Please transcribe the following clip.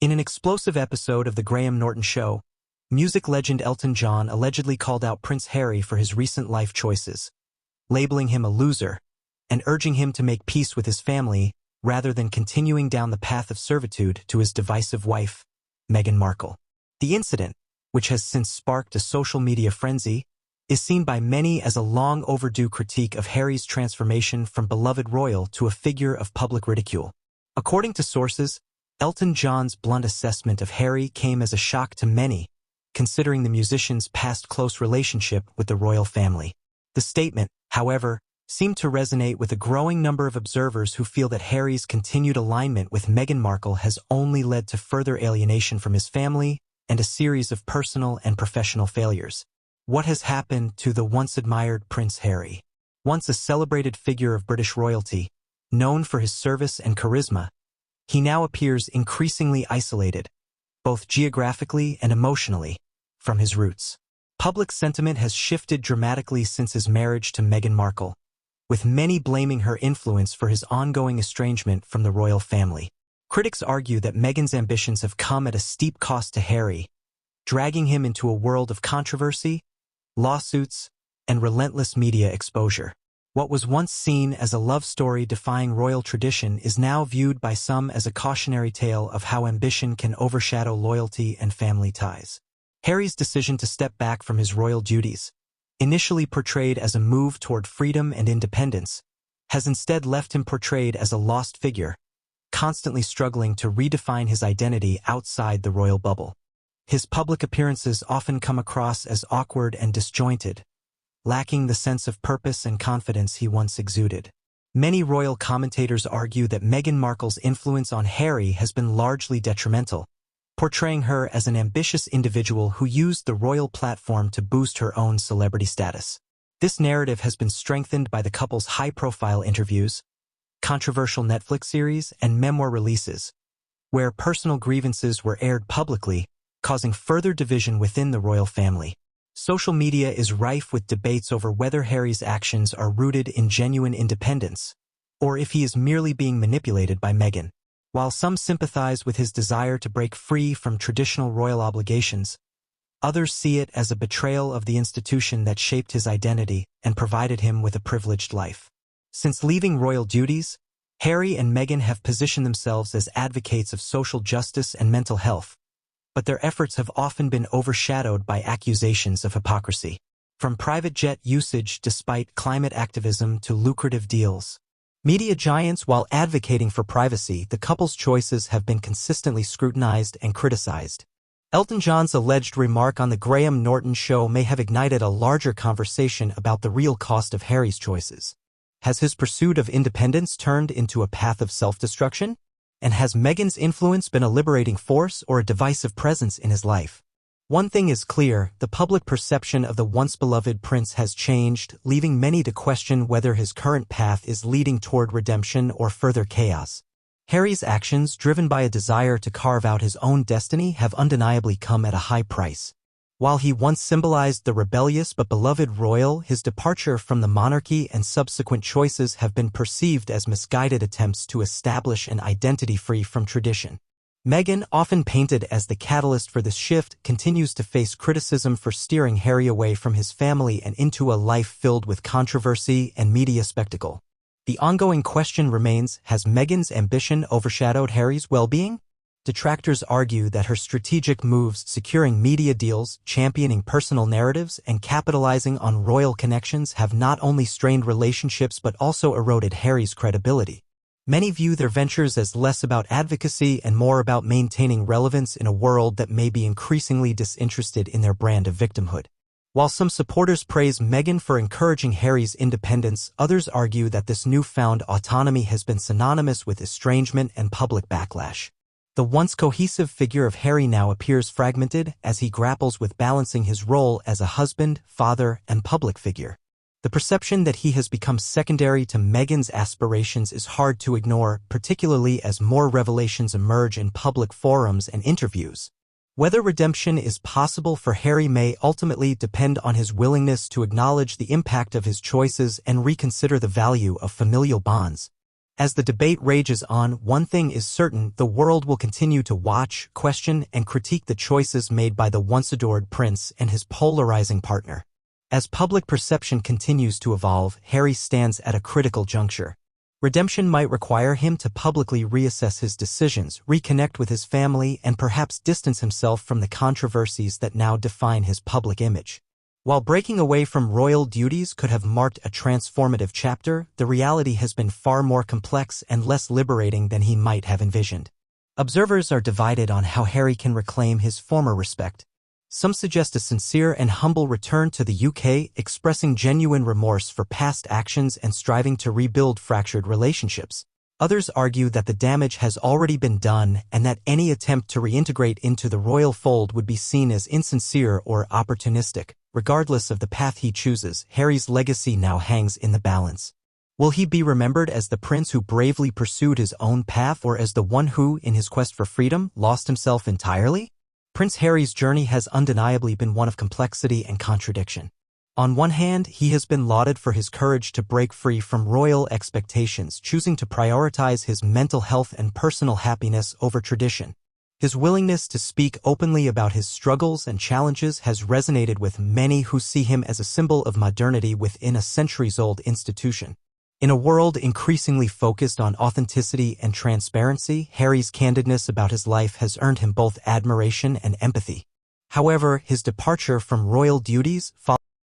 In an explosive episode of The Graham Norton Show, music legend Elton John allegedly called out Prince Harry for his recent life choices, labeling him a loser and urging him to make peace with his family rather than continuing down the path of servitude to his divisive wife, Meghan Markle. The incident, which has since sparked a social media frenzy, is seen by many as a long-overdue critique of Harry's transformation from beloved royal to a figure of public ridicule. According to sources, Elton John's blunt assessment of Harry came as a shock to many, considering the musician's past close relationship with the royal family. The statement, however, seemed to resonate with a growing number of observers who feel that Harry's continued alignment with Meghan Markle has only led to further alienation from his family and a series of personal and professional failures. What has happened to the once-admired Prince Harry? Once a celebrated figure of British royalty, known for his service and charisma, he now appears increasingly isolated, both geographically and emotionally, from his roots. Public sentiment has shifted dramatically since his marriage to Meghan Markle, with many blaming her influence for his ongoing estrangement from the royal family. Critics argue that Meghan's ambitions have come at a steep cost to Harry, dragging him into a world of controversy, lawsuits, and relentless media exposure. What was once seen as a love story defying royal tradition is now viewed by some as a cautionary tale of how ambition can overshadow loyalty and family ties. Harry's decision to step back from his royal duties, initially portrayed as a move toward freedom and independence, has instead left him portrayed as a lost figure, constantly struggling to redefine his identity outside the royal bubble. His public appearances often come across as awkward and disjointed, lacking the sense of purpose and confidence he once exuded. Many royal commentators argue that Meghan Markle's influence on Harry has been largely detrimental, portraying her as an ambitious individual who used the royal platform to boost her own celebrity status. This narrative has been strengthened by the couple's high-profile interviews, controversial Netflix series, and memoir releases, where personal grievances were aired publicly, causing further division within the royal family. Social media is rife with debates over whether Harry's actions are rooted in genuine independence, or if he is merely being manipulated by Meghan. While some sympathize with his desire to break free from traditional royal obligations, others see it as a betrayal of the institution that shaped his identity and provided him with a privileged life. Since leaving royal duties, Harry and Meghan have positioned themselves as advocates of social justice and mental health, but their efforts have often been overshadowed by accusations of hypocrisy. From private jet usage despite climate activism to lucrative deals, media giants, while advocating for privacy, the couple's choices have been consistently scrutinized and criticized. Elton John's alleged remark on The Graham Norton Show may have ignited a larger conversation about the real cost of Harry's choices. Has his pursuit of independence turned into a path of self-destruction? And has Meghan's influence been a liberating force or a divisive presence in his life? One thing is clear, the public perception of the once-beloved prince has changed, leaving many to question whether his current path is leading toward redemption or further chaos. Harry's actions, driven by a desire to carve out his own destiny, have undeniably come at a high price. While he once symbolized the rebellious but beloved royal, his departure from the monarchy and subsequent choices have been perceived as misguided attempts to establish an identity free from tradition. Meghan, often painted as the catalyst for this shift, continues to face criticism for steering Harry away from his family and into a life filled with controversy and media spectacle. The ongoing question remains, has Meghan's ambition overshadowed Harry's well-being? Detractors argue that her strategic moves, securing media deals, championing personal narratives, and capitalizing on royal connections have not only strained relationships but also eroded Harry's credibility. Many view their ventures as less about advocacy and more about maintaining relevance in a world that may be increasingly disinterested in their brand of victimhood. While some supporters praise Meghan for encouraging Harry's independence, others argue that this newfound autonomy has been synonymous with estrangement and public backlash. The once cohesive figure of Harry now appears fragmented as he grapples with balancing his role as a husband, father, and public figure. The perception that he has become secondary to Meghan's aspirations is hard to ignore, particularly as more revelations emerge in public forums and interviews. Whether redemption is possible for Harry may ultimately depend on his willingness to acknowledge the impact of his choices and reconsider the value of familial bonds. As the debate rages on, one thing is certain: the world will continue to watch, question, and critique the choices made by the once-adored prince and his polarizing partner. As public perception continues to evolve, Harry stands at a critical juncture. Redemption might require him to publicly reassess his decisions, reconnect with his family, and perhaps distance himself from the controversies that now define his public image. While breaking away from royal duties could have marked a transformative chapter, the reality has been far more complex and less liberating than he might have envisioned. Observers are divided on how Harry can reclaim his former respect. Some suggest a sincere and humble return to the UK, expressing genuine remorse for past actions and striving to rebuild fractured relationships. Others argue that the damage has already been done and that any attempt to reintegrate into the royal fold would be seen as insincere or opportunistic. Regardless of the path he chooses, Harry's legacy now hangs in the balance. Will he be remembered as the prince who bravely pursued his own path, or as the one who, in his quest for freedom, lost himself entirely? Prince Harry's journey has undeniably been one of complexity and contradiction. On one hand, he has been lauded for his courage to break free from royal expectations, choosing to prioritize his mental health and personal happiness over tradition. His willingness to speak openly about his struggles and challenges has resonated with many who see him as a symbol of modernity within a centuries-old institution. In a world increasingly focused on authenticity and transparency, Harry's candidness about his life has earned him both admiration and empathy. However, his departure from royal duties